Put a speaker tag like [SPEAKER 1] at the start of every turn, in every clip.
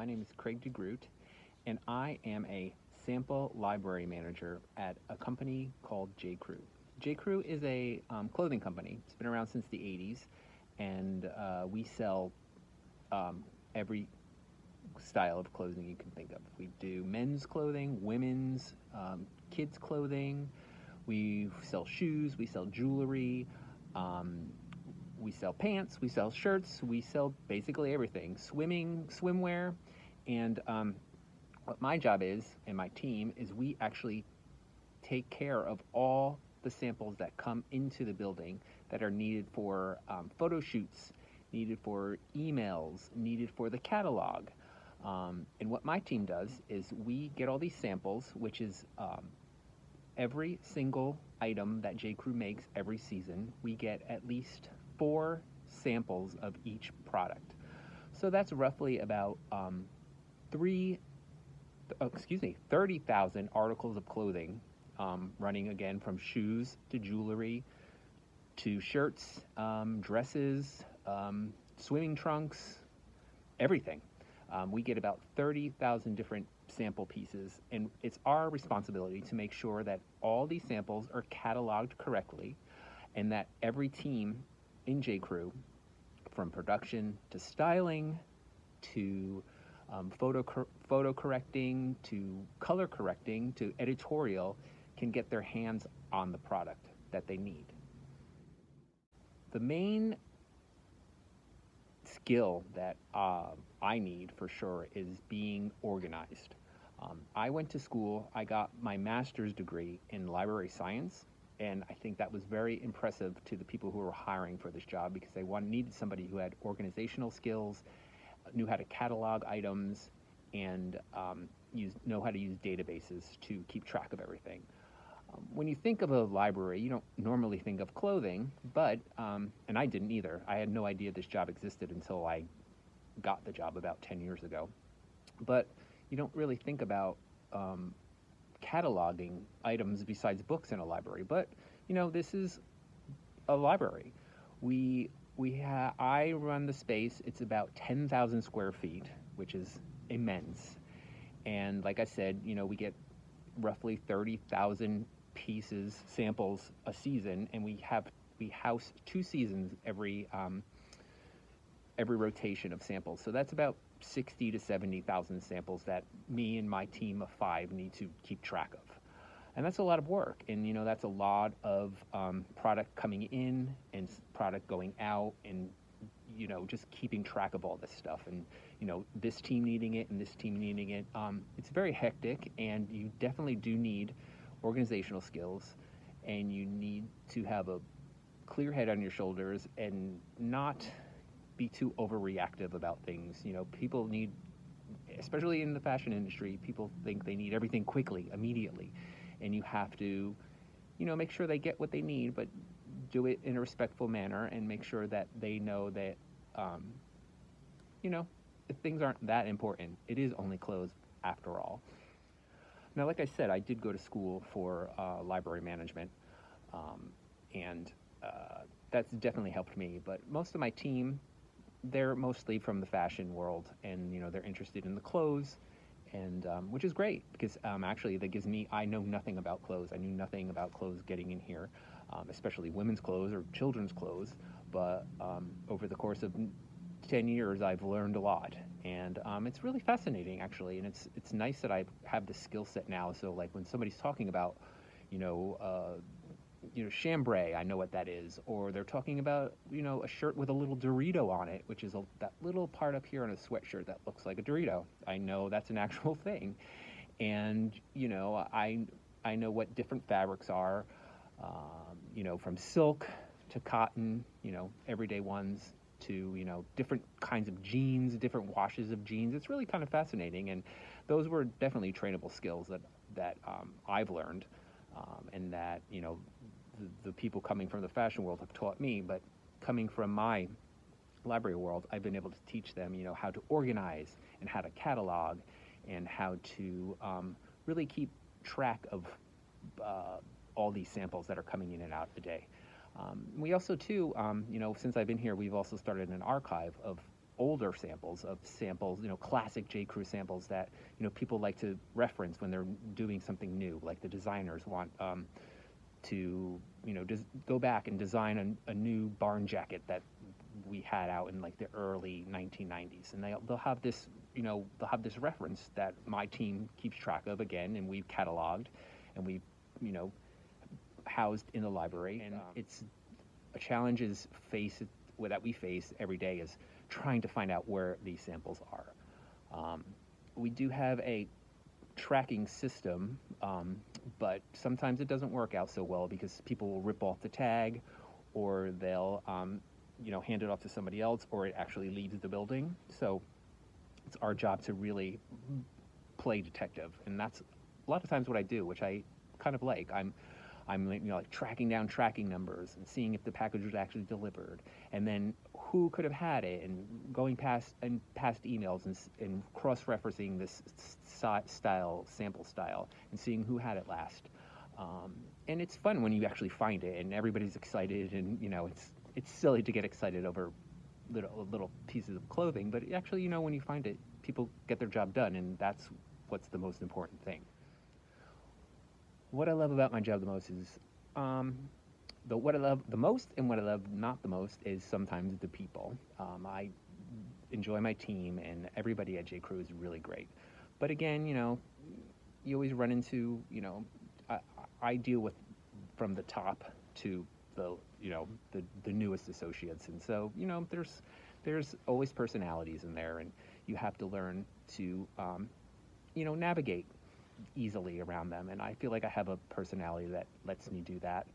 [SPEAKER 1] My name is Qraig DeGroot, and I am a sample library manager at a company called J.Crew. J.Crew is a clothing company. It's been around since the 80s, and we sell every style of clothing you can think of. We do men's clothing, women's, kids' clothing. We sell shoes, we sell jewelry, we sell pants, we sell shirts, we sell basically everything. Swimwear, and what my job is, and my team, is we actually take care of all the samples that come into the building that are needed for photo shoots, needed for emails, needed for the catalog. And what my team does is we get all these samples, which is every single item that J.Crew makes every season. We get at least 4 samples of each product. So that's roughly about 30,000 articles of clothing, running again from shoes to jewelry to shirts, dresses, swimming trunks, everything. We get about 30,000 different sample pieces, and it's our responsibility to make sure that all these samples are cataloged correctly and that every team in J.Crew, from production to styling to photo correcting to color correcting to editorial, can get their hands on the product that they need. The main skill that I need for sure is being organized. I went to school, I got my master's degree in library science, and I think that was very impressive to the people who were hiring for this job because they needed somebody who had organizational skills, knew how to catalog items, and know how to use databases to keep track of everything. When you think of a library, you don't normally think of clothing, but, and I didn't either. I had no idea this job existed until I got the job about 10 years ago. But you don't really think about cataloging items besides books in a library. But, this is a library. I run the space. It's about 10,000 square feet, which is immense. And like I said, we get roughly 30,000 pieces, samples a season, and we house 2 seasons every rotation of samples. So that's about 60 to 70,000 samples that me and my team of 5 need to keep track of. And that's a lot of work, and that's a lot of product coming in and product going out, and just keeping track of all this stuff, and this team needing it and this team needing it. It's very hectic, and you definitely do need organizational skills, and you need to have a clear head on your shoulders and not be too overreactive about things. People need, especially in the fashion industry, people think they need everything quickly, immediately, and you have to make sure they get what they need, but do it in a respectful manner and make sure that they know that if things aren't that important, it is only clothes after all. Now, like I said, I did go to school for library management, and that's definitely helped me. But most of my team, they're mostly from the fashion world, and they're interested in the clothes, and which is great because actually that gives me, I know nothing about clothes. I knew nothing about clothes getting in here, especially women's clothes or children's clothes. But over the course of 10 years, I've learned a lot, and it's really fascinating actually, and it's nice that I have the skill set now. So like when somebody's talking about, chambray, I know what that is, or they're talking about, a shirt with a little Dorito on it, which is that little part up here on a sweatshirt that looks like a Dorito. I know that's an actual thing, and I know what different fabrics are, from silk to cotton, everyday ones, to different kinds of jeans, different washes of jeans. It's really kind of fascinating, and those were definitely trainable skills that I've learned, and that the people coming from the fashion world have taught me. But coming from my library world, I've been able to teach them how to organize and how to catalog and how to really keep track of all these samples that are coming in and out a day. We also, too, since I've been here, we've also started an archive of older samples, classic J.Crew samples that, people like to reference when they're doing something new. Like the designers want to, just go back and design a new barn jacket that we had out in like the early 1990s, and they'll have this, they'll have this reference that my team keeps track of again, and we've cataloged, and we've, housed in the library. And it's a challenge that we face every day is trying to find out where these samples are. We do have a tracking system, but sometimes it doesn't work out so well because people will rip off the tag, or they'll hand it off to somebody else, or it actually leaves the building. So it's our job to really play detective, and that's a lot of times what I do, which I kind of like. I'm like tracking down tracking numbers and seeing if the package was actually delivered, and then who could have had it, and going past emails and cross-referencing this sample style, and seeing who had it last. And it's fun when you actually find it and everybody's excited, and it's silly to get excited over little pieces of clothing, but actually, when you find it, people get their job done, and that's what's the most important thing. What I love about my job the most is, what I love the most and what I love not the most is sometimes the people. I enjoy my team, and everybody at J.Crew is really great. But again, you always run into, I deal with from the top to the newest associates, and so there's always personalities in there, and you have to learn to navigate easily around them, and I feel like I have a personality that lets me do that.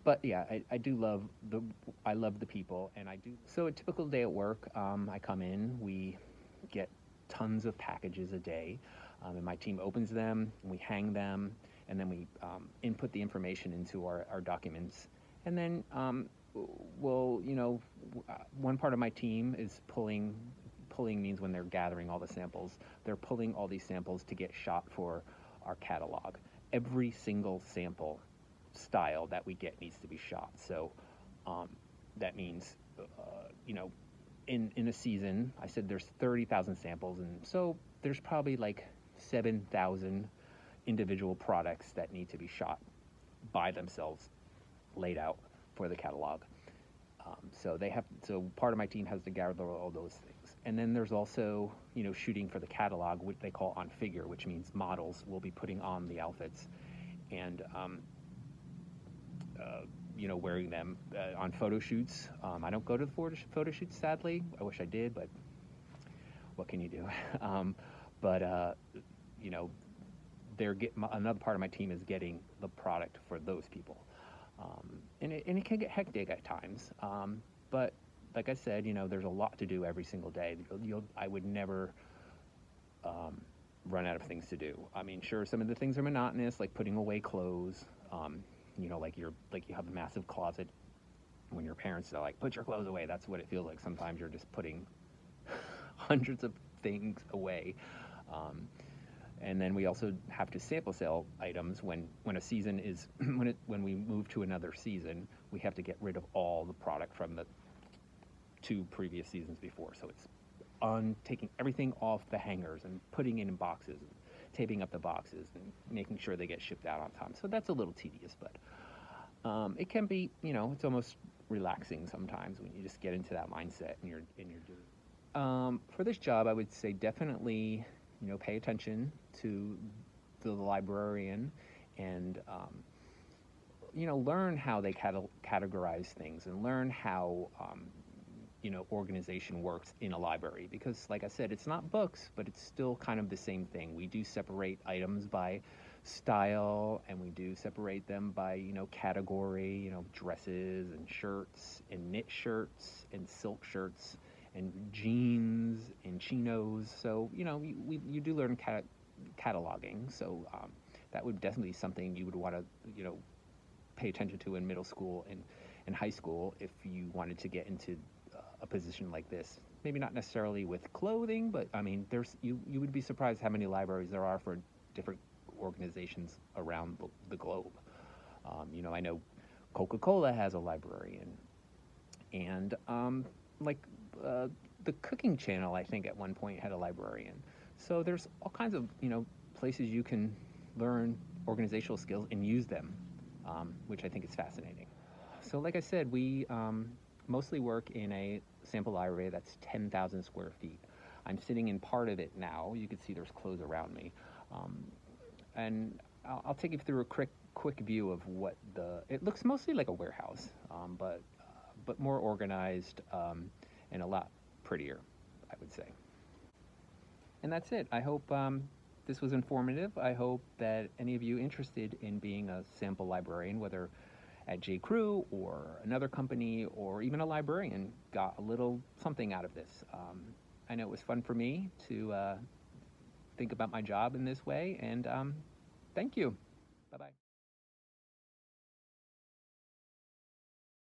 [SPEAKER 1] But yeah, I love the people, and I do. So a typical day at work, I come in, we get tons of packages a day, and my team opens them, and we hang them, and then we input the information into our documents, and then one part of my team is pulling means when they're gathering all the samples, they're pulling all these samples to get shot for our catalog. Every single sample style that we get needs to be shot. So that means, in a season, I said there's 30,000 samples, and so there's probably like 7,000 individual products that need to be shot by themselves, laid out for the catalog. So part of my team has to gather all those things. And then there's also, shooting for the catalog, which they call on figure, which means models will be putting on the outfits and, wearing them on photo shoots. I don't go to the photo shoots, sadly. I wish I did, but what can you do? Another part of my team is getting the product for those people. And it can get hectic at times, but like I said, there's a lot to do every single day. I would never run out of things to do. I mean, sure, some of the things are monotonous, like putting away clothes. Like you have a massive closet. When your parents are like, put your clothes away, that's what it feels like. Sometimes you're just putting hundreds of things away. And then we also have to sample sale items when a season is when we move to another season, we have to get rid of all the product from the 2 previous seasons before. So it's taking everything off the hangers and putting it in boxes, and taping up the boxes and making sure they get shipped out on time. So that's a little tedious, but it can be, it's almost relaxing sometimes when you just get into that mindset and you're doing. For this job, I would say definitely, pay attention to the librarian and, learn how they categorize things, and learn how, organization works in a library. Because, like I said, it's not books, but it's still kind of the same thing. We do separate items by style, and we do separate them by, category, dresses and shirts and knit shirts and silk shirts and jeans and chinos. So, you do learn cataloging. So that would definitely be something you would want to, pay attention to in middle school and high school if you wanted to get into a position like this. Maybe not necessarily with clothing, but I mean, you would be surprised how many libraries there are for different organizations around the globe. I know Coca-Cola has a librarian, and like uh, the cooking channel, I think at one point had a librarian. So there's all kinds of places you can learn organizational skills and use them, which I think is fascinating. So like I said, we mostly work in a sample library that's 10,000 square feet. I'm sitting in part of it now. You can see there's clothes around me. Um, and I'll take you through a quick view of what it looks mostly like a warehouse, but more organized, and a lot prettier, I would say. And that's it. I hope this was informative. I hope that any of you interested in being a sample librarian, whether at J.Crew or another company or even a librarian, got a little something out of this. I know it was fun for me to think about my job in this way, and thank you. Bye-bye.